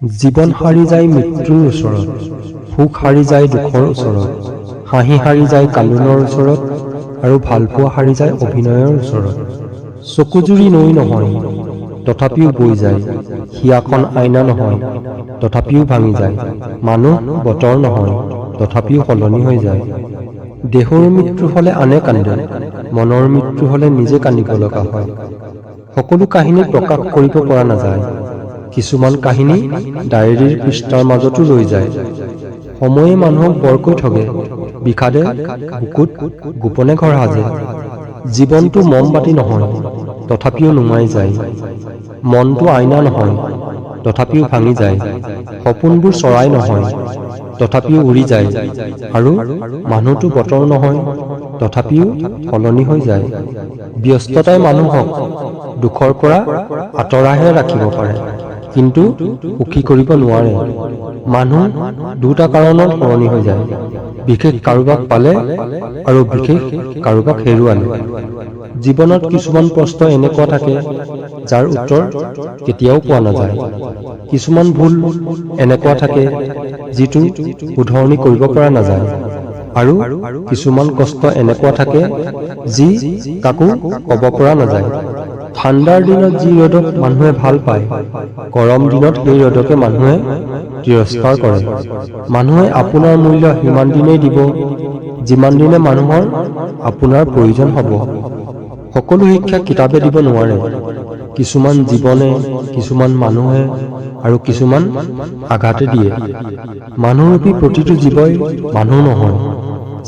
জীৱন হাৰি যায় মৃত্যুৰ ওচৰত, সুখ হাৰি যায় দুখৰ ওচৰত, হাঁহি হাৰি যায় কান্দোনৰ ওচৰত, আৰু ভালপোৱা হাৰি যায় অভিনয়ৰ ওচৰত। চকুজুৰি নৈ নহয়, তথাপিও বৈ যায়, হিয়াখন আইনা নহয়, তথাপিও ভাঙি যায়, মানুহ বতৰ নহয়, তথাপিও সলনি হৈ যায়। দেহৰ মৃত্যু হলে আনে কান্দে, মনৰ মৃত্যু হলে নিজে কান্দিব লগা হয়। সকলো কাহিনী প্ৰকাশ কৰিব পৰা নাযায়, কিছুমান কাহিনী ডায়েৰীৰ পৃষ্ঠাৰ মাজতো ৰৈ যায়। সময়ে মানুহক বৰকৈ ঠগে, বিষাদে বুকুত গোপনে ঘৰ সাজে। জীৱনটো মমবাতি নহয়, তথাপিও নুমাই যায়, মনটো আইনা নহয়, তথাপিও ভাঙি যায়, সপোনবোৰ চৰাই নহয়, তথাপিও উৰি যায়, আৰু মানুহটো বতৰ নহয়, তথাপিও সলনি হৈ যায়। ব্যস্ততাই মানুহক দুখৰ পৰা আঁতৰাহে ৰাখিব পাৰে, কিন্তু সুখী কৰিব নোৱাৰে। মানুহ দুটা কাৰণত সলনি হৈ যায়, বিশেষ কাৰোবাক পালে আৰু বিশেষ কাৰোবাক হেৰুৱালে। জীৱনত কিছুমান প্ৰশ্ন এনেকুৱা থাকে যাৰ উত্তৰ কেতিয়াও পোৱা নাযায়। কিছুমান ভুল এনেকুৱা থাকে যিটো শুধৰণি কৰিব পৰা নাযায়, আৰু কিছুমান কষ্ট এনেকুৱা থাকে যি কাকো কব পৰা নাযায়। ঠাণ্ডাৰ দিনত যি ৰ'দক মানুহে ভাল পায়, গৰম দিনত সেই ৰ'দকে মানুহে তিৰস্কাৰ কৰে। মানুহে আপোনাৰ মূল্য সিমান দিনেই দিব যিমান দিনে মানুহৰ আপোনাৰ প্ৰয়োজন হ'ব। সকলো শিক্ষা কিতাপে দিব নোৱাৰে, কিছুমান জীৱনে, কিছুমান মানুহে আৰু কিছুমান আঘাতে দিয়ে। মানুহৰূপী প্ৰতিটো জীৱই মানুহ নহয়,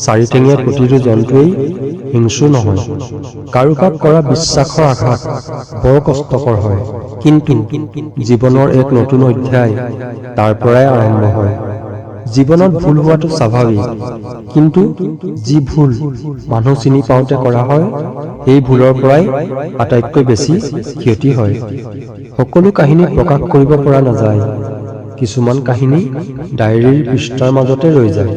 চাৰিঠেঙীয়া প্ৰতিটো জন্তুৱেই হিংস্ৰ নহয়। কাৰোবাক কৰা বিশ্বাসৰ আঘাত বৰ কষ্টকৰ হয়, কিন্তু জীৱনৰ এক নতুন অধ্যায় তাৰ পৰাই আৰম্ভ হয়। জীৱনত ভুল হোৱাটো স্বাভাৱিক, কিন্তু যি ভুল মানুহ চিনি পাওঁতে কৰা হয়, সেই ভুলৰ পৰাই আটাইতকৈ বেছি ক্ষতি হয়। সকলো কাহিনী প্ৰকাশ কৰিব পৰা নাযায়, কিছুমান কাহিনী ডায়েৰীৰ পৃষ্ঠাৰ মাজতে ৰৈ যায়।